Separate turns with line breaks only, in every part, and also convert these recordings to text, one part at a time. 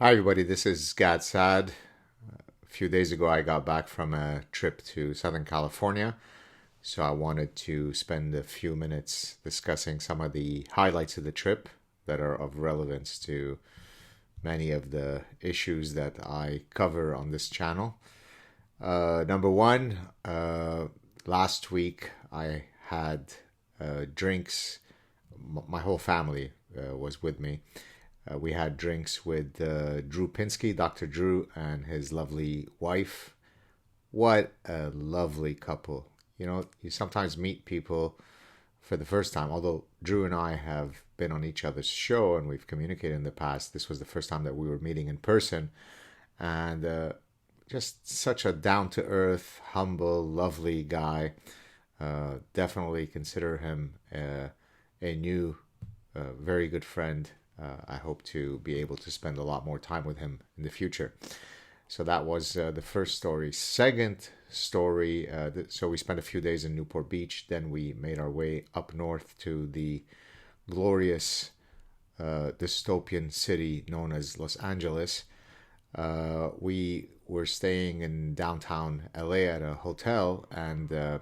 Hi, everybody. This is Saad. A few days ago, I got back from a trip to Southern California, so I wanted to spend a few minutes discussing some of the highlights of the trip that are of relevance to many of the issues that I cover on this channel. Number one, last week I had drinks. My whole family was with me. We had drinks with Drew Pinsky, Dr. Drew, and his lovely wife. What a lovely couple. You know, you sometimes meet people for the first time, although Drew and I have been on each other's show and we've communicated in the past. This was the first time that we were meeting in person. And just such a down to earth, humble, lovely guy. Definitely consider him a new, very good friend. I hope to be able to spend a lot more time with him in the future. So that was the first story. Second story, so we spent a few days in Newport Beach. Then we made our way up north to the glorious dystopian city known as Los Angeles. We were staying in downtown LA at a hotel, and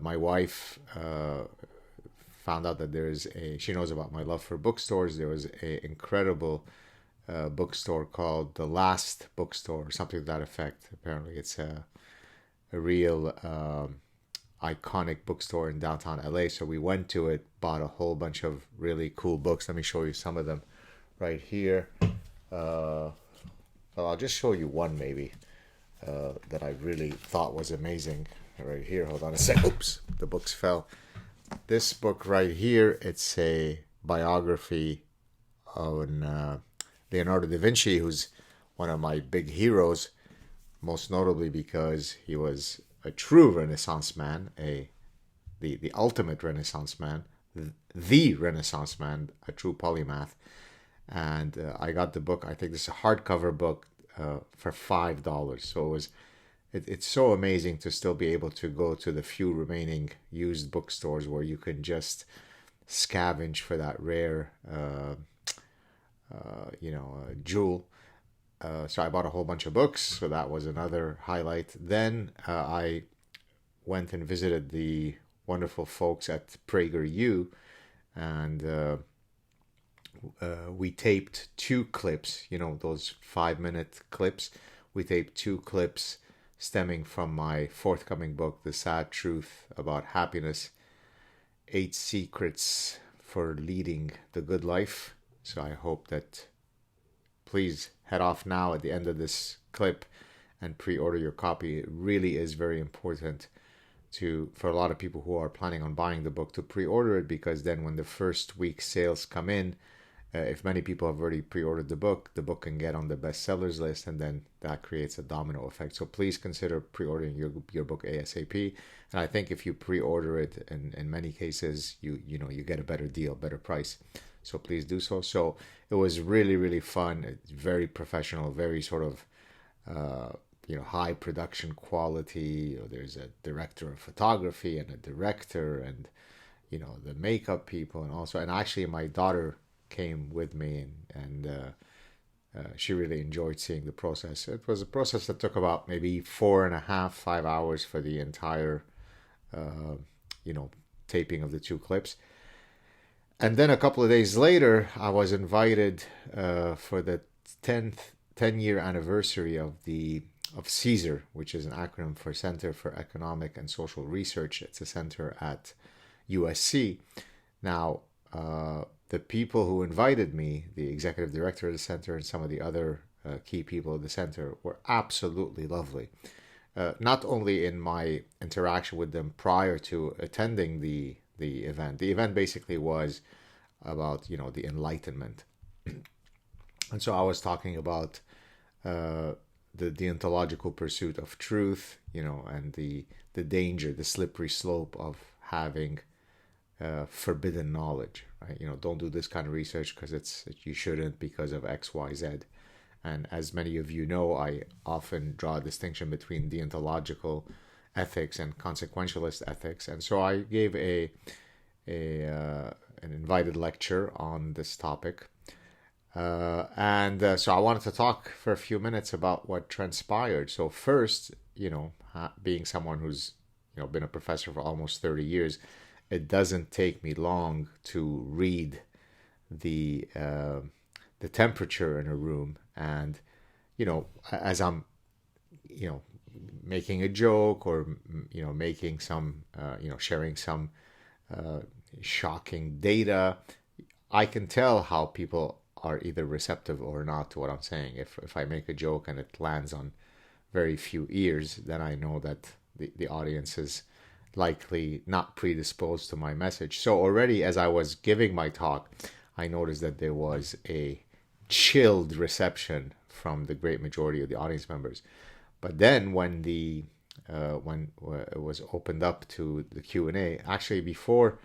my wife found out that she knows about my love for bookstores. There was a incredible bookstore called the Last Bookstore, or something to that effect. Apparently, it's a real iconic bookstore in downtown LA. So we went to it, bought a whole bunch of really cool books. Let me show you some of them right here. Well, I'll just show you one maybe that I really thought was amazing. Right here, hold on a sec. Oops, the books fell. This book right here, it's a biography on Leonardo da Vinci, who's one of my big heroes, most notably because he was a true Renaissance man, the ultimate Renaissance man, the Renaissance man, a true polymath. And I got the book. I think this is a hardcover book for $5. So it's so amazing to still be able to go to the few remaining used bookstores where you can just scavenge for that rare, jewel. So I bought a whole bunch of books. So that was another highlight. Then I went and visited the wonderful folks at PragerU, and we taped two clips. You know, those 5-minute clips. We taped two clips stemming from my forthcoming book, The Sad Truth About Happiness, 8 Secrets for Leading the Good Life. So I hope that please head off now at the end of this clip and pre-order your copy. It really is very important for a lot of people who are planning on buying the book to pre-order it, because then when the first week sales come in, if many people have already pre-ordered the book can get on the bestsellers list, and then that creates a domino effect. So please consider pre-ordering your book ASAP. And I think if you pre-order it, in many cases, you get a better deal, better price. So please do so. So it was really, really fun. It's very professional, very sort of high production quality. There's a director of photography and a director, and the makeup people, and actually my daughter came with me, and she really enjoyed seeing the process. It was a process that took about maybe 4.5, 5 hours for the entire, taping of the two clips. And then a couple of days later, I was invited for the 10-year anniversary of CSER, which is an acronym for Center for Economic and Social Research. It's a center at USC. Now, the people who invited me, the executive director of the center and some of the other key people of the center, were absolutely lovely. Not only in my interaction with them prior to attending the event. The event basically was about the Enlightenment, and so I was talking about the deontological pursuit of truth, and the danger, the slippery slope of having forbidden knowledge, right? Don't do this kind of research because you shouldn't because of X, Y, Z. And as many of you know, I often draw a distinction between deontological ethics and consequentialist ethics. And so I gave an invited lecture on this topic. And so I wanted to talk for a few minutes about what transpired. So first, being someone who's been a professor for almost 30 years, it doesn't take me long to read the the temperature in a room, and as I'm you know making a joke, or making some sharing some uh, shocking data, I can tell how people are either receptive or not to what I'm saying. If I make a joke and it lands on very few ears, then I know that the audience is likely not predisposed to my message. So already as I was giving my talk, I noticed that there was a chilled reception from the great majority of the audience members. But then when it was opened up to the Q&A, actually before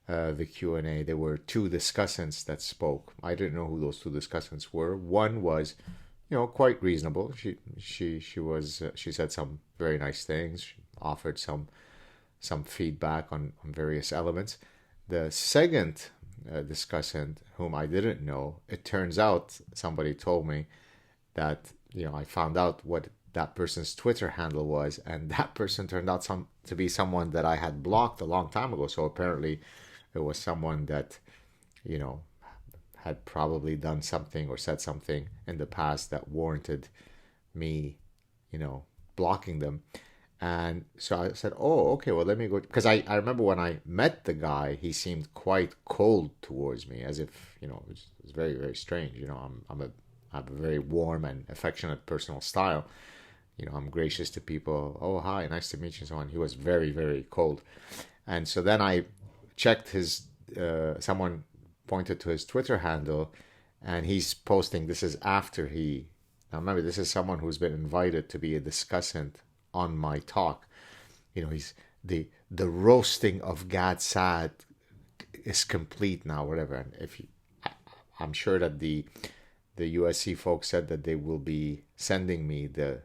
the Q&A, there were two discussants that spoke. I didn't know who those two discussants were. One was, quite reasonable. She said some very nice things. She offered some feedback on various elements. The second discussant, whom I didn't know, it turns out somebody told me that I found out what that person's Twitter handle was, and that person turned out to be someone that I had blocked a long time ago. So apparently, it was someone that you know had probably done something or said something in the past that warranted me, blocking them. And so I said, "Oh, okay. Well, let me go." Because I remember when I met the guy, he seemed quite cold towards me, as if it was very very strange. I have a very warm and affectionate personal style. I'm gracious to people. Oh, hi, nice to meet you, and so on. He was very very cold, and so then I checked his. Someone pointed to his Twitter handle, and he's posting. This is after he. Now remember, this is someone who's been invited to be a discussant on my talk. He's the roasting of Gad Saad is complete now, whatever. And I'm sure that the USC folks said that they will be sending me the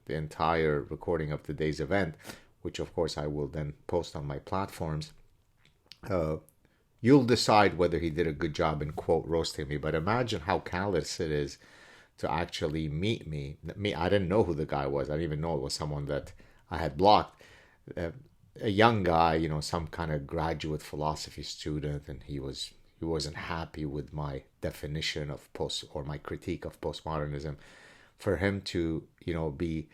entire recording of the day's event, which of course I will then post on my platforms. Uh, you'll decide whether he did a good job in quote roasting me, but imagine how callous it is to actually meet me. I didn't know who the guy was. I didn't even know it was someone that I had blocked. Uh, a young guy, some kind of graduate philosophy student, and he wasn't happy with my definition of post, or my critique of postmodernism. For him to be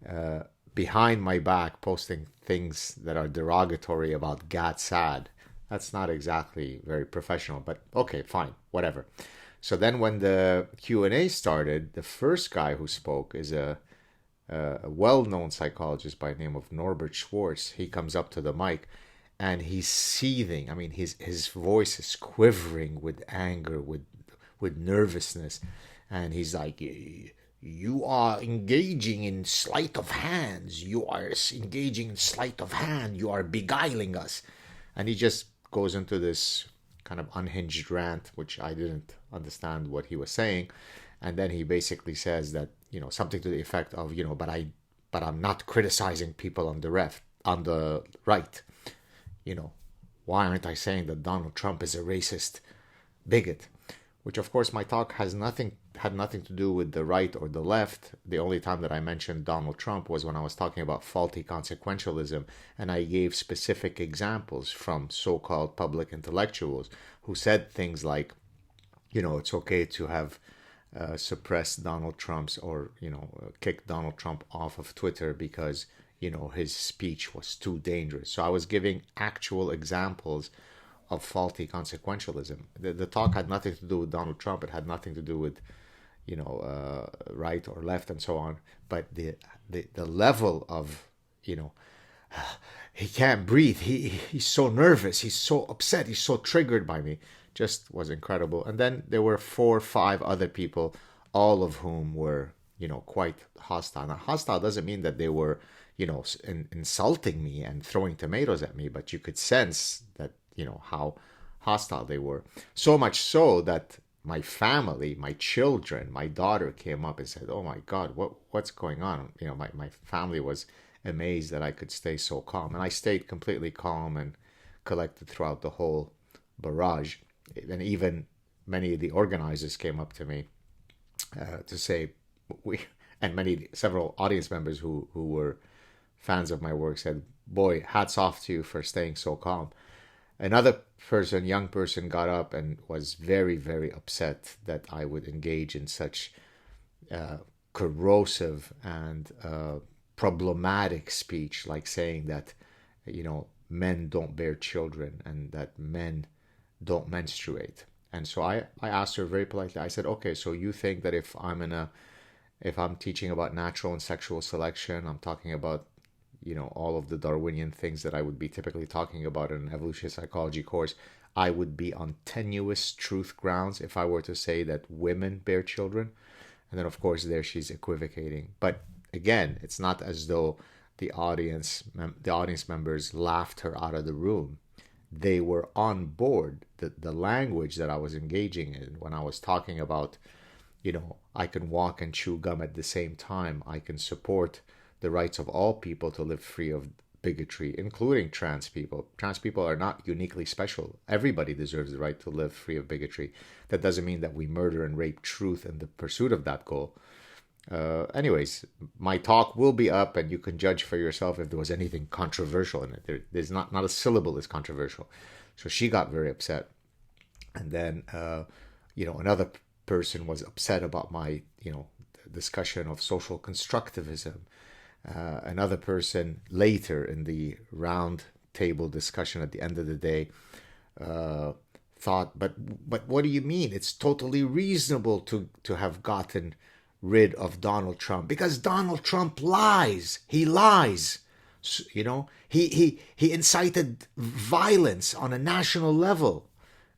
uh, behind my back posting things that are derogatory about Gad Saad, that's not exactly very professional. But okay, fine, whatever. So then when the Q&A started, the first guy who spoke is a well-known psychologist by the name of Norbert Schwartz. He comes up to the mic and he's seething. I mean, his voice is quivering with anger, with nervousness, and he's like, "You are engaging in sleight of hands. You are engaging in sleight of hand. You are beguiling us." And he just goes into this kind of unhinged rant, which I didn't understand what he was saying. And then he basically says that, something to the effect of, but I'm not criticizing people on the right. Why aren't I saying that Donald Trump is a racist bigot? Which of course my talk had nothing to do with the right or the left. The only time that I mentioned Donald Trump was when I was talking about faulty consequentialism, and I gave specific examples from so-called public intellectuals who said things like, it's okay to have suppressed Donald Trump's, or kicked Donald Trump off of Twitter because his speech was too dangerous. So I was giving actual examples of faulty consequentialism. The talk had nothing to do with Donald Trump. It had nothing to do with, right or left and so on. But the level of, he can't breathe. He's so nervous. He's so upset. He's so triggered by me. Just was incredible. And then there were 4 or 5 other people, all of whom were, quite hostile. Now, hostile doesn't mean that they were, insulting me and throwing tomatoes at me, but you could sense that, how hostile they were. So much so that my family, my children, my daughter came up and said, "Oh my God, what's going on?" My family was amazed that I could stay so calm. And I stayed completely calm and collected throughout the whole barrage. And even many of the organizers came up to me to say, and several audience members who were fans of my work said, "Boy, hats off to you for staying so calm." Another person, young person, got up and was very, very upset that I would engage in such corrosive and problematic speech, like saying that, men don't bear children and that men don't menstruate. And so I asked her very politely, I said, okay, so you think that if I'm teaching about natural and sexual selection, I'm talking about, all of the Darwinian things that I would be typically talking about in an evolutionary psychology course, I would be on tenuous truth grounds if I were to say that women bear children. And then, of course, there she's equivocating. But again, it's not as though the audience members laughed her out of the room. They were on board. The language that I was engaging in when I was talking about, I can walk and chew gum at the same time. I can support the rights of all people to live free of bigotry, including trans people. Trans people are not uniquely special. Everybody deserves the right to live free of bigotry. That doesn't mean that we murder and rape truth in the pursuit of that goal. Anyways, my talk will be up, and you can judge for yourself if there was anything controversial in it. There's not a syllable is controversial. So she got very upset. And then, another person was upset about my, discussion of social constructivism. Another person later in the round table discussion at the end of the day thought, but what do you mean? It's totally reasonable to have gotten rid of Donald Trump because Donald Trump lies. He lies. He incited violence on a national level.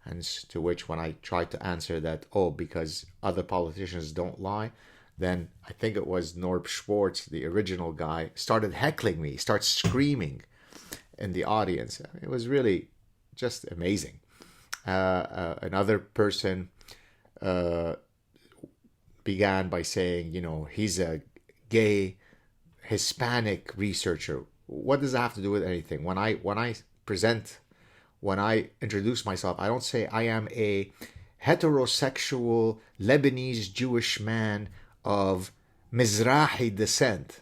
And to which, when I tried to answer that, because other politicians don't lie, then I think it was Norb Schwartz, the original guy, started heckling me, started screaming in the audience. It was really just amazing. Another person began by saying, he's a gay Hispanic researcher. What does that have to do with anything? When I introduce myself, I don't say I am a heterosexual Lebanese Jewish man of Mizrahi descent,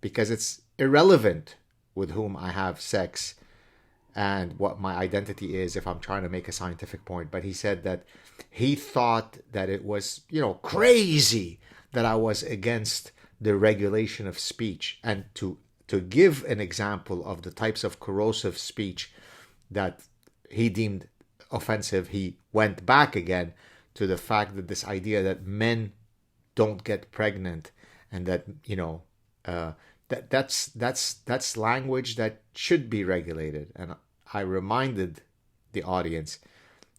because it's irrelevant with whom I have sex and what my identity is if I'm trying to make a scientific point. But he said that he thought that it was, crazy that I was against the regulation of speech. And to give an example of the types of corrosive speech that he deemed offensive, he went back again to the fact that this idea that men don't get pregnant and that, that's language that should be regulated. And I reminded the audience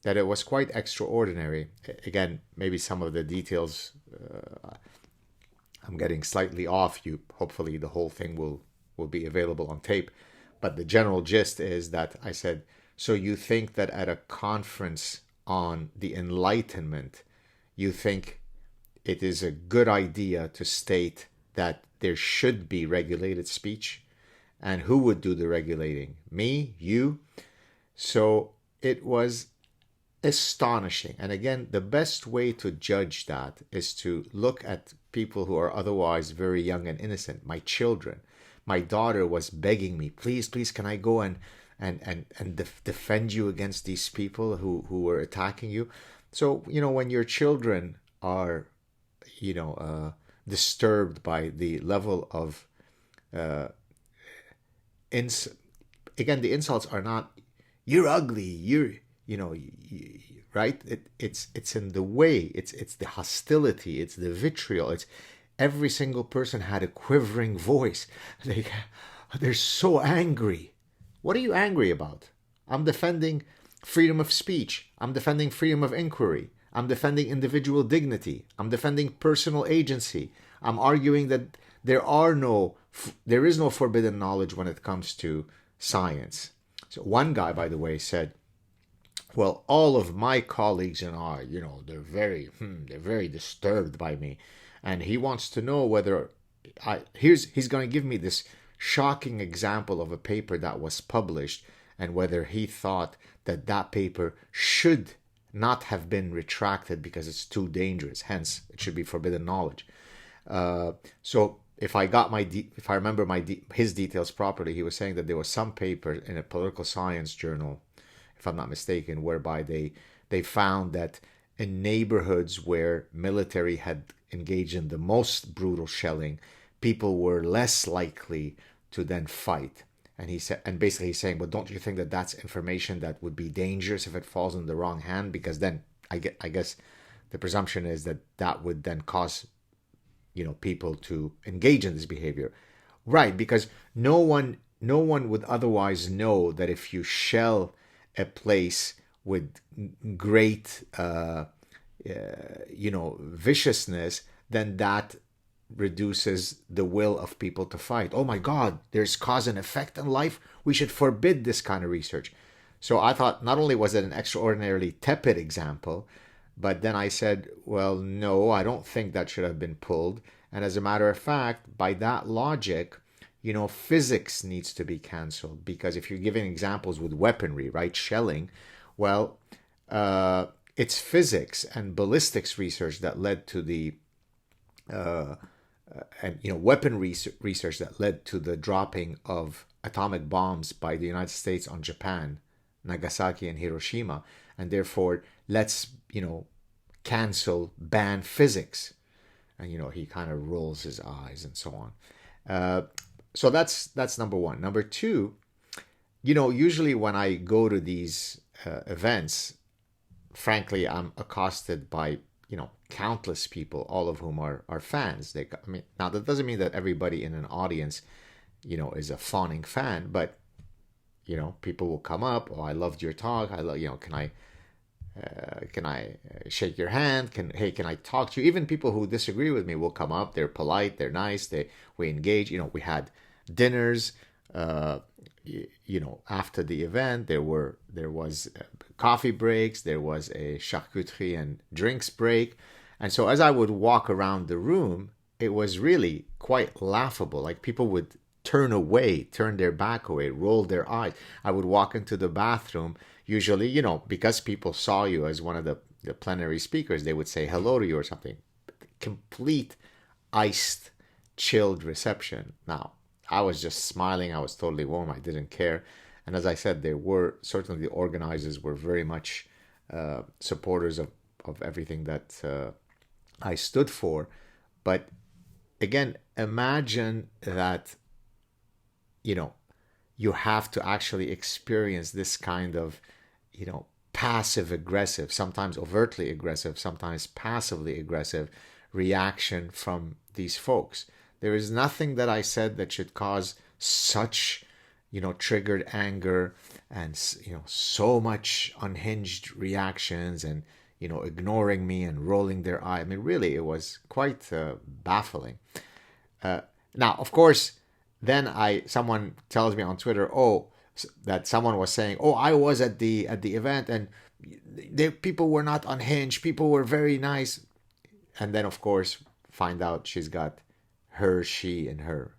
that it was quite extraordinary. Again, maybe some of the details I'm getting slightly off. Hopefully the whole thing will be available on tape. But the general gist is that I said, so you think that at a conference on the Enlightenment, you think it is a good idea to state that there should be regulated speech? And who would do the regulating? Me? You? So it was astonishing. And again, the best way to judge that is to look at people who are otherwise very young and innocent. My children. My daughter was begging me, please, can I go and defend you against these people who were attacking you? So, when your children are, disturbed by the level of, again, the insults are not, you're ugly, right? It's in the way, it's the hostility, it's the vitriol, it's every single person had a quivering voice. They're so angry. What are you angry about? I'm defending freedom of speech. I'm defending freedom of inquiry. I'm defending individual dignity. I'm defending personal agency. I'm arguing that there is no forbidden knowledge when it comes to science. So one guy, by the way, said, well, all of my colleagues and I, they're very disturbed by me. And he wants to know whether he's going to give me this shocking example of a paper that was published and whether he thought that paper should not have been retracted because it's too dangerous. Hence, it should be forbidden knowledge. So if if I remember his details properly, he was saying that there was some paper in a political science journal, if I'm not mistaken, whereby they found that in neighborhoods where military had engaged in the most brutal shelling, people were less likely to then fight. And he said, and basically he's saying, but don't you think that that's information that would be dangerous if it falls in the wrong hand? Because then I guess the presumption is that that would then cause people to engage in this behavior, right? Because no one would otherwise know that if you shell a place with great viciousness, then that reduces the will of people to fight. Oh my God, there's cause and effect in life. We should forbid this kind of research. So I thought not only was it an extraordinarily tepid example, but then I said, well, no, I don't think that should have been pulled. And as a matter of fact, by that logic, physics needs to be canceled, because if you're giving examples with weaponry, right, shelling, well, it's physics and ballistics research that led to the weapon research that led to the dropping of atomic bombs by the United States on Japan, Nagasaki and Hiroshima, and therefore let's ban physics. And he kind of rolls his eyes and so on. So that's number one. Number two, usually when I go to these events, frankly, I'm accosted by countless people, all of whom are fans. Now that doesn't mean that everybody in an audience is a fawning fan, but people will come up. Oh, I loved your talk. I love can I shake your hand? Can I talk to you? Even people who disagree with me will come up. They're polite. They're nice. We engage. We had dinners. After the event, there was coffee breaks. There was a charcuterie and drinks break. And so as I would walk around the room, it was really quite laughable. Like people would turn their back away, roll their eyes. I would walk into the bathroom. Usually, because people saw you as one of the plenary speakers, they would say hello to you or something. Complete iced, chilled reception. Now, I was just smiling. I was totally warm. I didn't care. And as I said, certainly the organizers were very much supporters of everything that I stood for. But again, imagine that, you have to actually experience this kind of, passive aggressive, sometimes overtly aggressive, sometimes passively aggressive reaction from these folks. There is nothing that I said that should cause such, triggered anger and, so much unhinged reactions and, ignoring me and rolling their eye. Really, it was quite baffling. Now, of course, then someone tells me on Twitter, that someone was saying, I was at the event and people were not unhinged. People were very nice. And then, of course, find out she's got she, and her,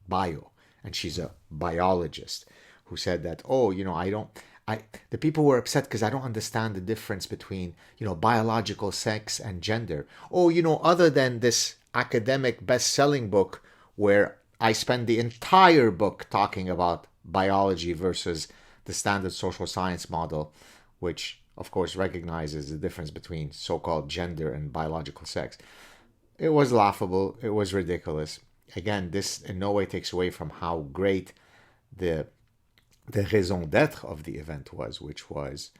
bio. And she's a biologist who said that, the people were upset because I don't understand the difference between, biological sex and gender. Other than this academic best-selling book where I spend the entire book talking about biology versus the standard social science model, which, of course, recognizes the difference between so-called gender and biological sex. It was laughable. It was ridiculous. Again, this in no way takes away from how great the raison d'être of the event was, which was,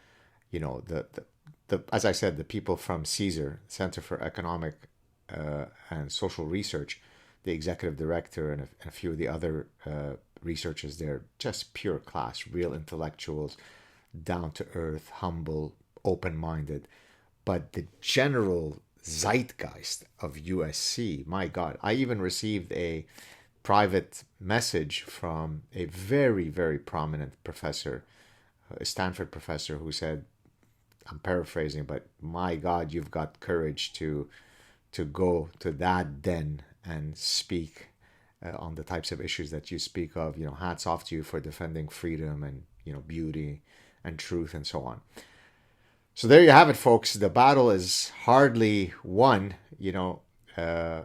as I said, the people from CSER, Center for Economic and Social Research, the executive director and a few of the other researchers there, just pure class, real intellectuals, down to earth, humble, open-minded. But the general zeitgeist of USC, my God, I even received a private message from a very, very prominent professor, a Stanford professor, who said, I'm paraphrasing, but my God, you've got courage to go to that den and speak on the types of issues that you speak of. Hats off to you for defending freedom and, beauty and truth and so on. So there you have it, folks. The battle is hardly won. Uh,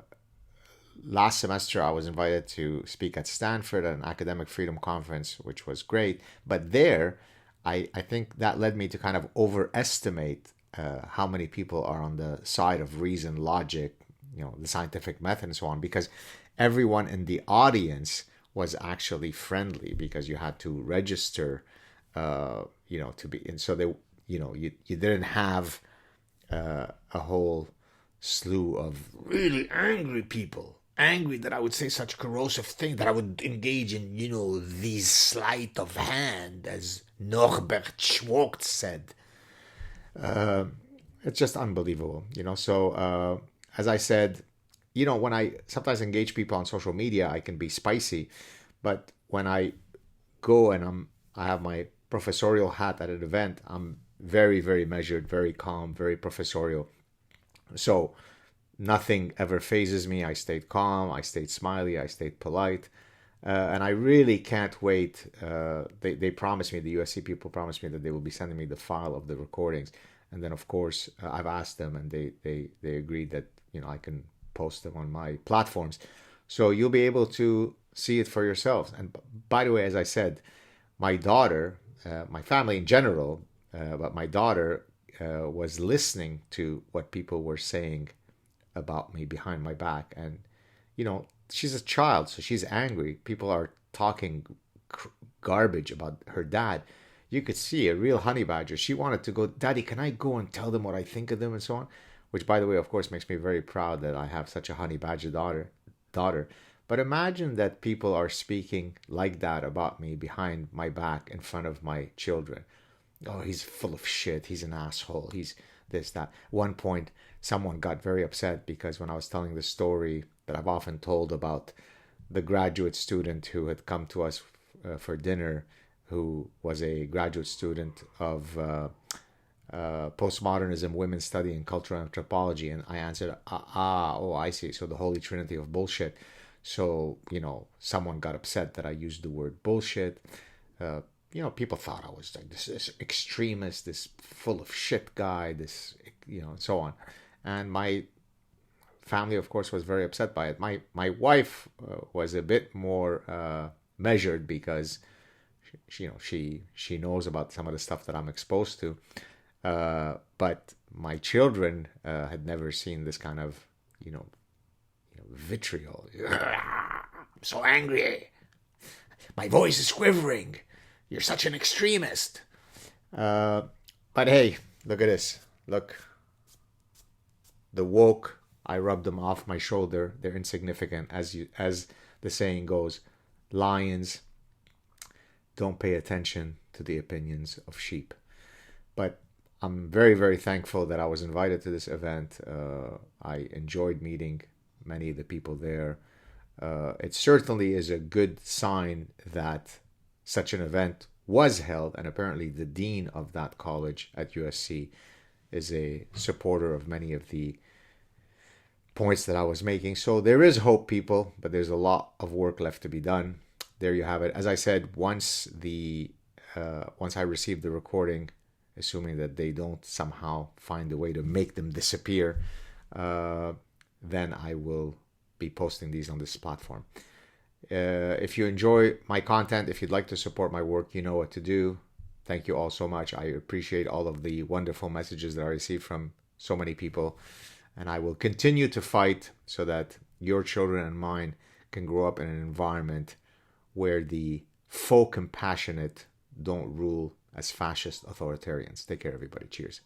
Last semester I was invited to speak at Stanford at an academic freedom conference, which was great. But there, I think that led me to kind of overestimate how many people are on the side of reason, logic, the scientific method, and so on, because everyone in the audience was actually friendly because you had to register, to be, and so they, you didn't have a whole slew of really angry people. Angry that I would say such corrosive things, that I would engage in, these sleight of hand, as Norbert Schwartz said. It's just unbelievable. So, as I said, when I sometimes engage people on social media, I can be spicy, but when I go and I have my professorial hat at an event, I'm very, very measured, very calm, very professorial. So nothing ever phases me. I stayed calm, I stayed smiley, I stayed polite. And I really can't wait. They promised me, the USC people promised me that they will be sending me the file of the recordings. And then, of course, I've asked them, and they agreed that I can post them on my platforms. So you'll be able to see it for yourselves. And by the way, as I said, my daughter, my family in general, but my daughter was listening to what people were saying about me behind my back. And, she's a child, so she's angry. People are talking garbage about her dad. You could see a real honey badger. She wanted to go, Daddy, can I go and tell them what I think of them and so on? Which, by the way, of course, makes me very proud that I have such a honey badger daughter. But imagine that people are speaking like that about me behind my back in front of my children. Oh, he's full of shit. He's an asshole. He's this, that. One point, someone got very upset because when I was telling the story that I've often told about the graduate student who had come to us for dinner, who was a graduate student of postmodernism, women's study, and cultural anthropology. And I answered, I see. So the holy trinity of bullshit. So, someone got upset that I used the word bullshit. People thought I was like this extremist, this full of shit guy, this, and so on. And my family, of course, was very upset by it. My wife was a bit more measured because she knows about some of the stuff that I'm exposed to. But my children had never seen this kind of, vitriol. I'm so angry. My voice is quivering. You're such an extremist. But hey, look at this. Look. The woke, I rub them off my shoulder. They're insignificant. As the saying goes, lions don't pay attention to the opinions of sheep. But I'm very, very thankful that I was invited to this event. I enjoyed meeting many of the people there. It certainly is a good sign that such an event was held, and apparently the dean of that college at USC is a supporter of many of the points that I was making. So there is hope, people, but there's a lot of work left to be done. There you have it. As I said, once I receive the recording, assuming that they don't somehow find a way to make them disappear, then I will be posting these on this platform. If you enjoy my content, if you'd like to support my work, you know what to do. Thank you all so much. I appreciate all of the wonderful messages that I received from so many people. And I will continue to fight so that your children and mine can grow up in an environment where the faux compassionate don't rule as fascist authoritarians. Take care, everybody. Cheers.